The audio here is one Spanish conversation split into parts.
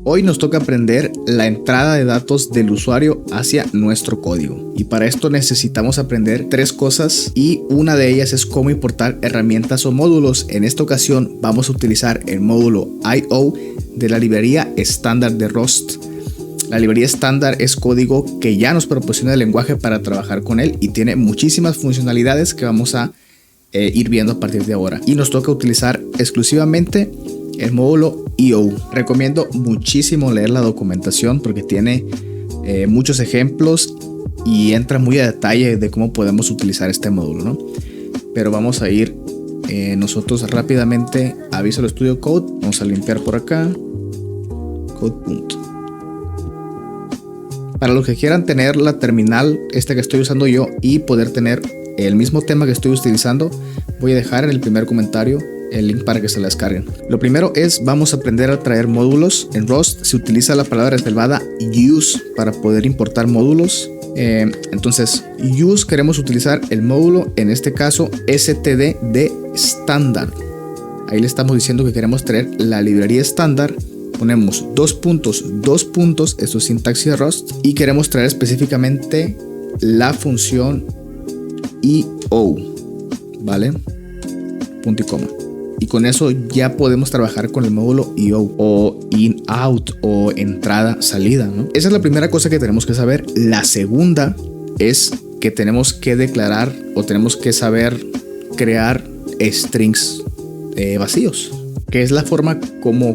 Hoy nos toca aprender la entrada de datos del usuario hacia nuestro código. Y para esto necesitamos aprender 3 cosas y una de ellas es cómo importar herramientas o módulos. En esta ocasión vamos a utilizar el módulo IO de la librería estándar de Rust. La librería estándar es código que ya nos proporciona el lenguaje para trabajar con él y tiene muchísimas funcionalidades que vamos a ir viendo a partir de ahora. Y nos toca utilizar exclusivamente el módulo IO. Recomiendo muchísimo leer la documentación porque tiene muchos ejemplos y entra muy a detalle de cómo podemos utilizar este módulo, ¿no? Pero vamos a ir nosotros rápidamente a Visual Studio Code. Vamos a limpiar por acá. Code. Para los que quieran tener la terminal esta que estoy usando yo y poder tener el mismo tema que estoy utilizando, voy a dejar en el primer comentario el link para que se la descarguen. Lo primero es, vamos a aprender a traer módulos. En Rust se utiliza la palabra reservada use para poder importar módulos. Entonces, use queremos utilizar el módulo, en este caso std de estándar. Ahí le estamos diciendo que queremos traer la librería estándar. Ponemos 2 puntos, esto es sintaxis de Rust, y queremos traer específicamente la función IO, ¿vale? Punto y coma. Y con eso ya podemos trabajar con el módulo IO o in-out o entrada-salida, ¿no? Esa es la primera cosa que tenemos que saber. La segunda es que tenemos que declarar o tenemos que saber crear strings vacíos, que es la forma como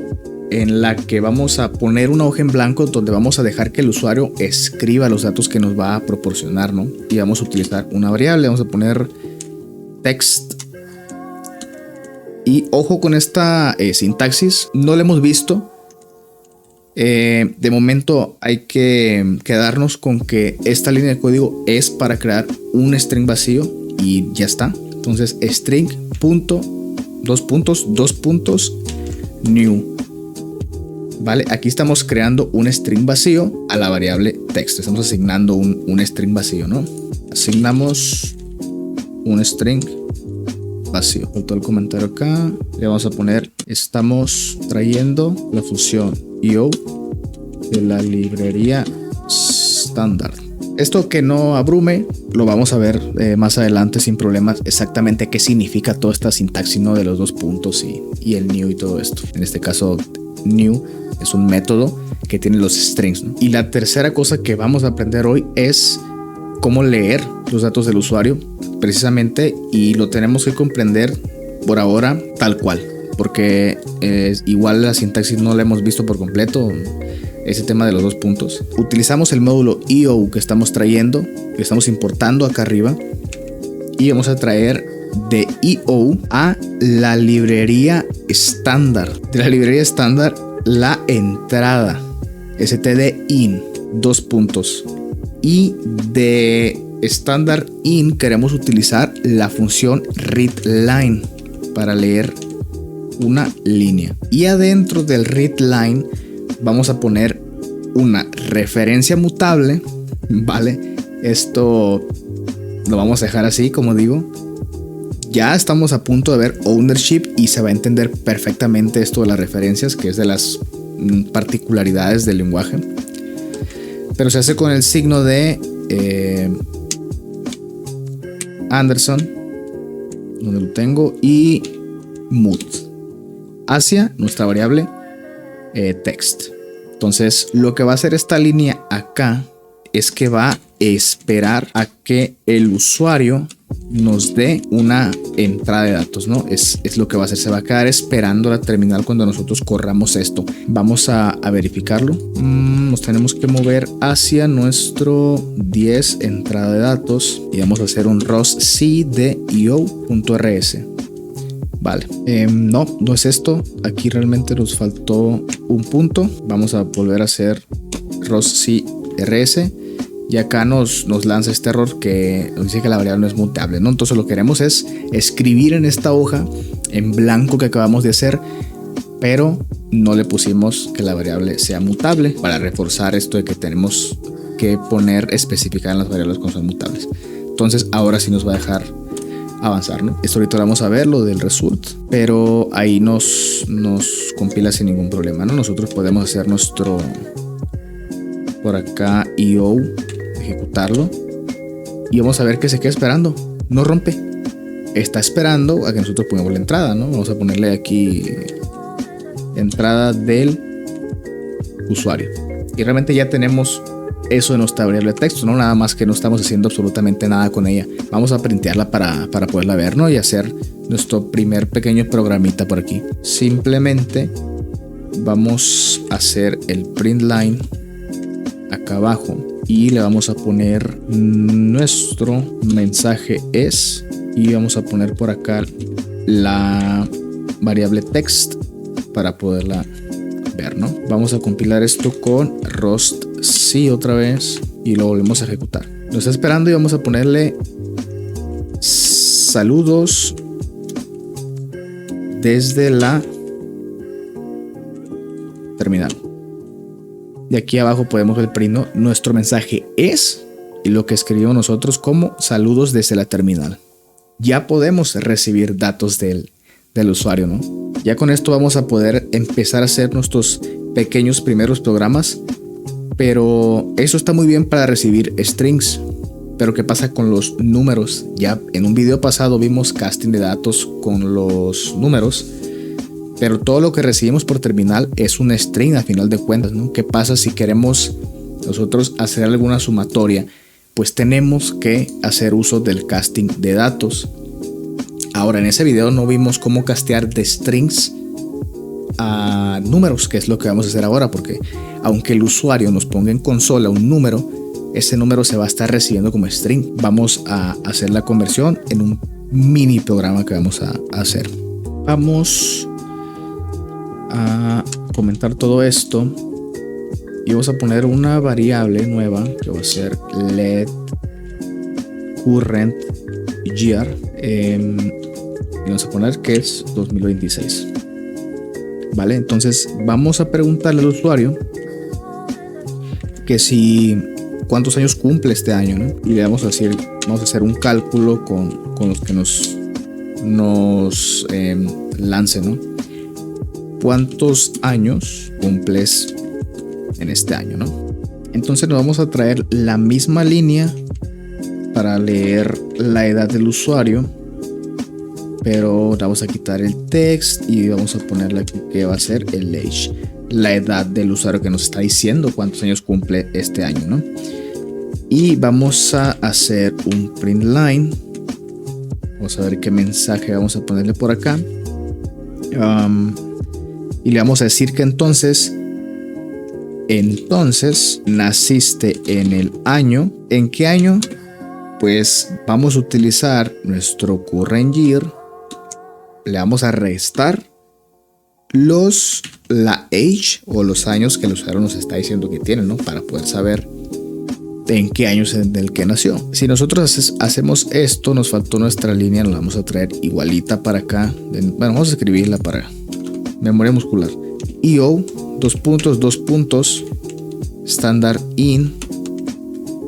en la que vamos a poner una hoja en blanco donde vamos a dejar que el usuario escriba los datos que nos va a proporcionar, ¿no? Y vamos a utilizar una variable, vamos a poner text. Y ojo con esta sintaxis, no la hemos visto. De momento hay que quedarnos con que esta línea de código es para crear un string vacío y ya está. Entonces string punto, 2 puntos, new. Vale, aquí estamos creando un string vacío a la variable text. Estamos asignando un string vacío, ¿no? Asignamos un string vacío. Faltó el comentario acá. Le vamos a poner, estamos trayendo la función IO de la librería estándar. Esto que no abrume, lo vamos a ver más adelante sin problemas exactamente qué significa toda esta sintaxis, ¿no? De los 2 puntos y el new y todo esto. En este caso, new es un método que tiene los strings, ¿no? Y la tercera cosa que vamos a aprender hoy es cómo leer los datos del usuario precisamente, y lo tenemos que comprender por ahora tal cual, porque igual la sintaxis no la hemos visto por completo, ese tema de los 2 puntos. Utilizamos el módulo IO que estamos trayendo, que estamos importando acá arriba, y vamos a traer de IO a la librería estándar. De la librería estándar, la entrada std in, 2 puntos. Y de estándar in queremos utilizar la función readLine para leer una línea. Y adentro del readLine vamos a poner una referencia mutable, ¿vale? Esto lo vamos a dejar así, como digo. Ya estamos a punto de ver ownership y se va a entender perfectamente esto de las referencias, que es de las particularidades del lenguaje. Pero se hace con el signo de Anderson, donde lo tengo, y mut hacia nuestra variable text. Entonces lo que va a hacer esta línea acá es que va a esperar a que el usuario nos dé una entrada de datos, ¿no? Es lo que va a hacer, se va a quedar esperando la terminal cuando nosotros corramos esto. Vamos a verificarlo. Nos tenemos que mover hacia nuestro 10 entrada de datos y vamos a hacer un rostc de io.rs. Vale, no es esto. Aquí realmente nos faltó un punto. Vamos a volver a hacer rostc.rs. Y acá nos lanza este error que nos dice que la variable no es mutable, ¿no? Entonces lo que queremos es escribir en esta hoja en blanco que acabamos de hacer, pero no le pusimos que la variable sea mutable para reforzar esto de que tenemos que poner especificar en las variables cuando son mutables. Entonces ahora sí nos va a dejar avanzar, ¿no? Esto ahorita vamos a ver, lo del result, pero ahí nos compila sin ningún problema, ¿no? Nosotros podemos hacer nuestro, por acá, IO, ejecutarlo, y vamos a ver que se queda esperando, no rompe, está esperando a que nosotros pongamos la entrada, ¿no? Vamos a ponerle aquí entrada del usuario, y realmente ya tenemos eso de nuestra variable de texto, ¿no? Nada más que no estamos haciendo absolutamente nada con ella. Vamos a printearla para poderla ver, ¿no? Y hacer nuestro primer pequeño programita por aquí. Simplemente vamos a hacer el print line acá abajo y le vamos a poner nuestro mensaje es, y vamos a poner por acá la variable text para poderla ver, ¿no? Vamos a compilar esto con Rust C otra vez y lo volvemos a ejecutar. Nos está esperando y vamos a ponerle saludos desde la terminal. De aquí abajo podemos ver el print, ¿no? Nuestro mensaje es, y lo que escribimos nosotros como saludos desde la terminal. Ya podemos recibir datos del usuario, ¿no? Ya con esto vamos a poder empezar a hacer nuestros pequeños primeros programas, pero eso está muy bien para recibir strings. Pero ¿qué pasa con los números? Ya en un video pasado vimos casting de datos con los números, pero todo lo que recibimos por terminal es un string a final de cuentas, ¿no? ¿Qué pasa si queremos nosotros hacer alguna sumatoria? Pues tenemos que hacer uso del casting de datos. Ahora, en ese video no vimos cómo castear de strings a números, que es lo que vamos a hacer ahora, porque aunque el usuario nos ponga en consola un número, ese número se va a estar recibiendo como string. Vamos a hacer la conversión en un mini programa que vamos a hacer. Vamos a comentar todo esto y vamos a poner una variable nueva que va a ser let current year, y vamos a poner que es 2026. Vale, entonces vamos a preguntarle al usuario que si cuántos años cumple este año, ¿no? Y le vamos a decir, vamos a hacer un cálculo con los que nos lance, ¿no? ¿Cuántos años cumples en este año, no? Entonces nos vamos a traer la misma línea para leer la edad del usuario, pero vamos a quitar el text y vamos a ponerle aquí que va a ser el age, la edad del usuario que nos está diciendo cuántos años cumple este año, ¿no? Y vamos a hacer un print line. Vamos a ver qué mensaje vamos a ponerle por acá. Y le vamos a decir que entonces naciste en el año. ¿En qué año? Pues vamos a utilizar nuestro current year. Le vamos a restar la age o los años que el usuario nos está diciendo que tiene, ¿no? Para poder saber en qué año es el que nació. Si nosotros hacemos esto, nos faltó nuestra línea, nos la vamos a traer igualita para acá. Bueno, vamos a escribirla para memoria muscular. IO, dos puntos, standard in.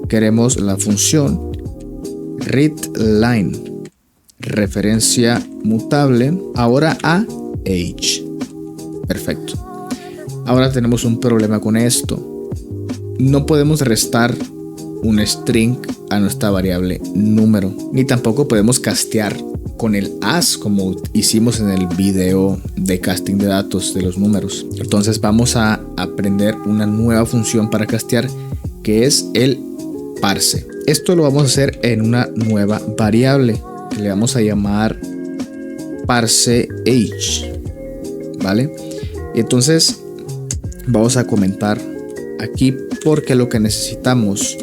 Queremos la función readLine, referencia mutable, ahora a age. Perfecto. Ahora tenemos un problema con esto. No podemos restar un string a nuestra variable número, ni tampoco podemos castear con el as como hicimos en el video de casting de datos de los números. Entonces vamos a aprender una nueva función para castear, que es el parse. Esto lo vamos a hacer en una nueva variable que le vamos a llamar parse age, ¿vale? Entonces vamos a comentar aquí porque lo que necesitamos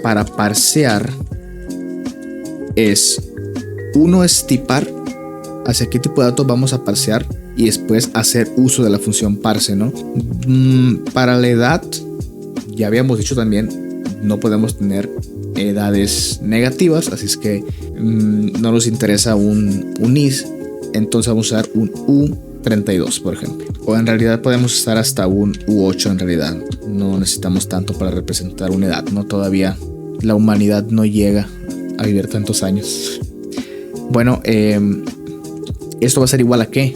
para parsear es uno, es tipar hacia qué tipo de datos vamos a parsear y después hacer uso de la función parse, ¿no? Para la edad, ya habíamos dicho también, no podemos tener edades negativas, así es que no nos interesa un is, entonces vamos a usar un U32, por ejemplo. O en realidad podemos usar hasta un U8 en realidad. No necesitamos tanto para representar una edad, ¿no? Todavía la humanidad no llega a vivir tantos años. Bueno, esto va a ser igual a ¿qué?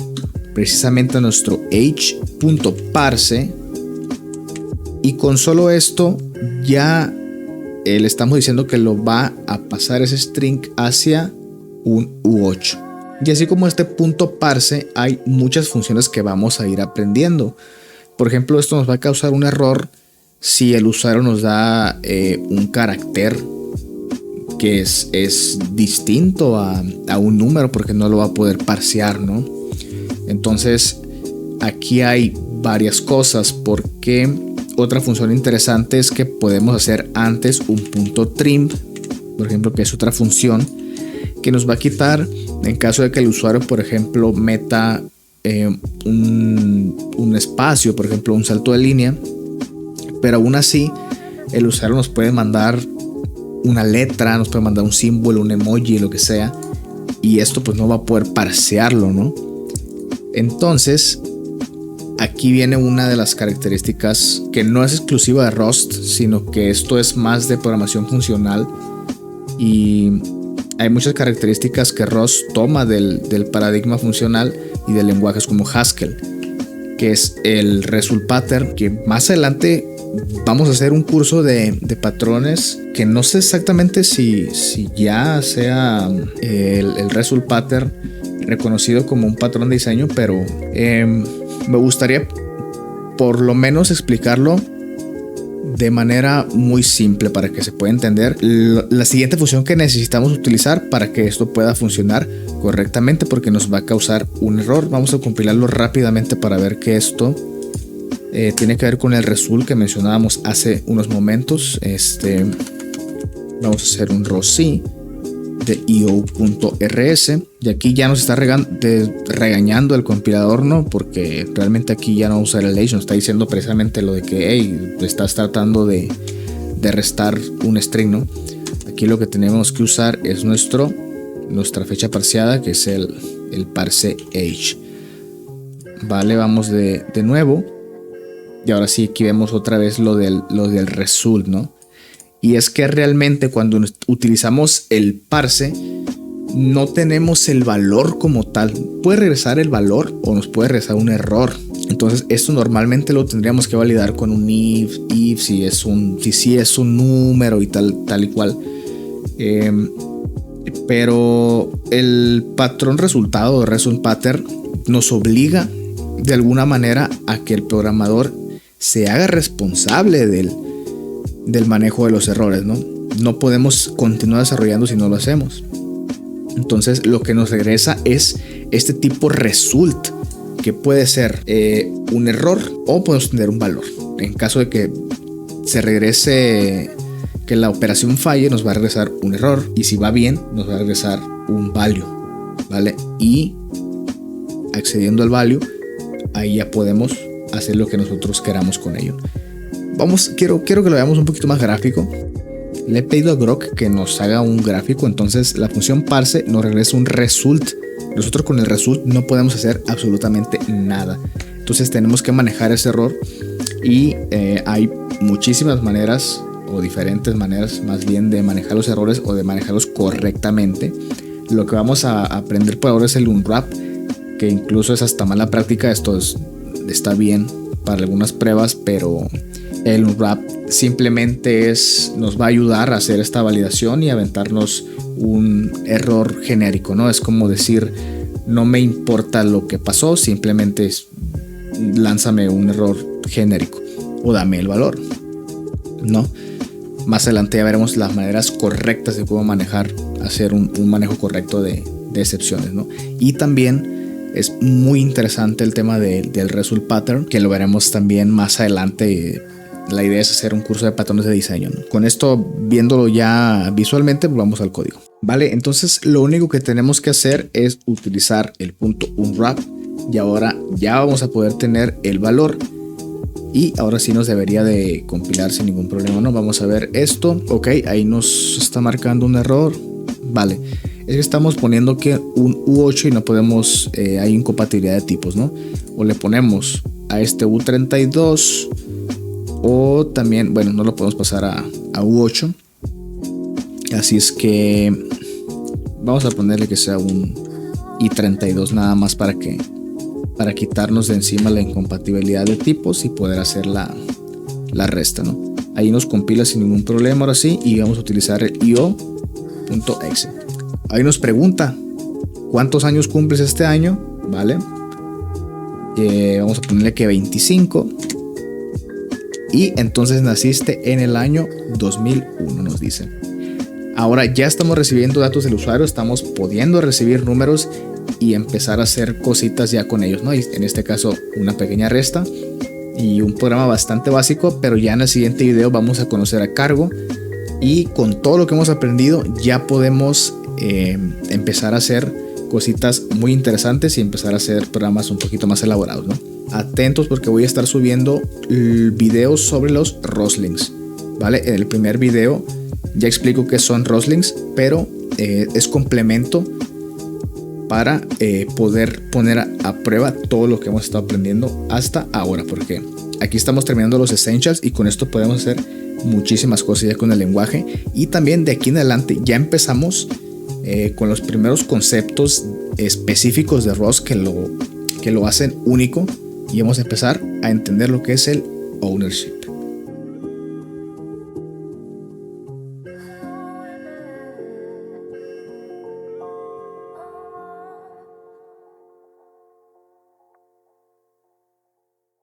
Precisamente a nuestro age.parse, y con solo esto ya le estamos diciendo que lo va a pasar ese string hacia un U8. Y así como este punto parse, hay muchas funciones que vamos a ir aprendiendo. Por ejemplo, esto nos va a causar un error si el usuario nos da un carácter que es distinto a un número, porque no lo va a poder parsear, ¿no? Entonces aquí hay varias cosas, porque otra función interesante es que podemos hacer antes un punto trim, por ejemplo, que es otra función que nos va a quitar en caso de que el usuario, por ejemplo, meta un espacio, por ejemplo, un salto de línea, pero aún así el usuario nos puede mandar una letra, nos puede mandar un símbolo, un emoji, lo que sea, y esto pues no va a poder parsearlo, ¿no? Entonces aquí viene una de las características que no es exclusiva de Rust, sino que esto es más de programación funcional, y hay muchas características que Rust toma del paradigma funcional y de lenguajes como Haskell, que es el result pattern, que más adelante vamos a hacer un curso de patrones, que no sé exactamente si ya sea el result pattern reconocido como un patrón de diseño, pero me gustaría por lo menos explicarlo de manera muy simple para que se pueda entender la siguiente función que necesitamos utilizar para que esto pueda funcionar correctamente, porque nos va a causar un error. Vamos a compilarlo rápidamente para ver que esto tiene que ver con el result que mencionábamos hace unos momentos. Vamos a hacer un rossi de io.rs, y aquí ya nos está regañando el compilador, ¿no? Porque realmente aquí ya no vamos a usar el age, nos está diciendo precisamente lo de que hey, estás tratando de restar un string, ¿no? Aquí lo que tenemos que usar es nuestra fecha parseada, que es el parse age. Vale, vamos de nuevo, y ahora sí aquí vemos otra vez lo del result, ¿no? Y es que realmente cuando utilizamos el parse no tenemos el valor como tal. Puede regresar el valor o nos puede regresar un error. Entonces esto normalmente lo tendríamos que validar con un if si es un número y tal y cual. Pero el patrón resultado o result pattern nos obliga de alguna manera a que el programador se haga responsable del manejo de los errores, ¿no? No podemos continuar desarrollando si no lo hacemos. Entonces lo que nos regresa es este tipo result, que puede ser un error o podemos tener un valor. En caso de que se regrese, que la operación falle, nos va a regresar un error, y si va bien nos va a regresar un value, ¿vale? Y accediendo al value, ahí ya podemos hacer lo que nosotros queramos con ello. Quiero que lo veamos un poquito más gráfico. Le he pedido a Grok que nos haga un gráfico. Entonces la función parse nos regresa un result. Nosotros con el result no podemos hacer absolutamente nada. Entonces tenemos que manejar ese error, y hay muchísimas maneras, o diferentes maneras más bien, de manejar los errores o de manejarlos correctamente. Lo que vamos a aprender por ahora es el unwrap, que incluso es hasta mala práctica. Esto está bien para algunas pruebas, pero el unwrap simplemente nos va a ayudar a hacer esta validación y aventarnos un error genérico, ¿no? Es como decir, no me importa lo que pasó, simplemente lánzame un error genérico o dame el valor, ¿no? Más adelante ya veremos las maneras correctas de cómo hacer un manejo correcto de excepciones, ¿no? Y también es muy interesante el tema del result pattern, que lo veremos también más adelante. La idea es hacer un curso de patrones de diseño, ¿no? Con esto, viéndolo ya visualmente, vamos al código. Vale, entonces lo único que tenemos que hacer es utilizar el punto unwrap, y ahora ya vamos a poder tener el valor, y ahora sí nos debería de compilar sin ningún problema, ¿no? Vamos a ver esto. Ok, ahí nos está marcando un error. Vale, es que estamos poniendo que un U8 y no podemos, hay incompatibilidad de tipos, ¿no? O le ponemos a este U32, o también, bueno, no lo podemos pasar a U8. Así es que Vamos a ponerle que sea un i32 nada más para quitarnos de encima la incompatibilidad de tipos y poder hacer la resta, ¿no? Ahí nos compila sin ningún problema ahora sí, y vamos a utilizar el io.exe. Ahí nos pregunta cuántos años cumples este año, ¿vale? Vamos a ponerle que 25. Y entonces naciste en el año 2001, nos dice. Ahora ya estamos recibiendo datos del usuario, estamos pudiendo recibir números y empezar a hacer cositas ya con ellos, ¿no? Y en este caso una pequeña resta y un programa bastante básico, pero ya en el siguiente video vamos a conocer a Cargo, y con todo lo que hemos aprendido ya podemos empezar a hacer cositas muy interesantes y empezar a hacer programas un poquito más elaborados, ¿no? Atentos porque voy a estar subiendo videos sobre los Roslings, ¿vale? En el primer video ya explico qué son Roslings, pero es complemento para poder poner a prueba todo lo que hemos estado aprendiendo hasta ahora, porque aquí estamos terminando los essentials y con esto podemos hacer muchísimas cosas ya con el lenguaje, y también de aquí en adelante ya empezamos con los primeros conceptos específicos de Rust que lo hacen único, y vamos a empezar a entender lo que es el ownership.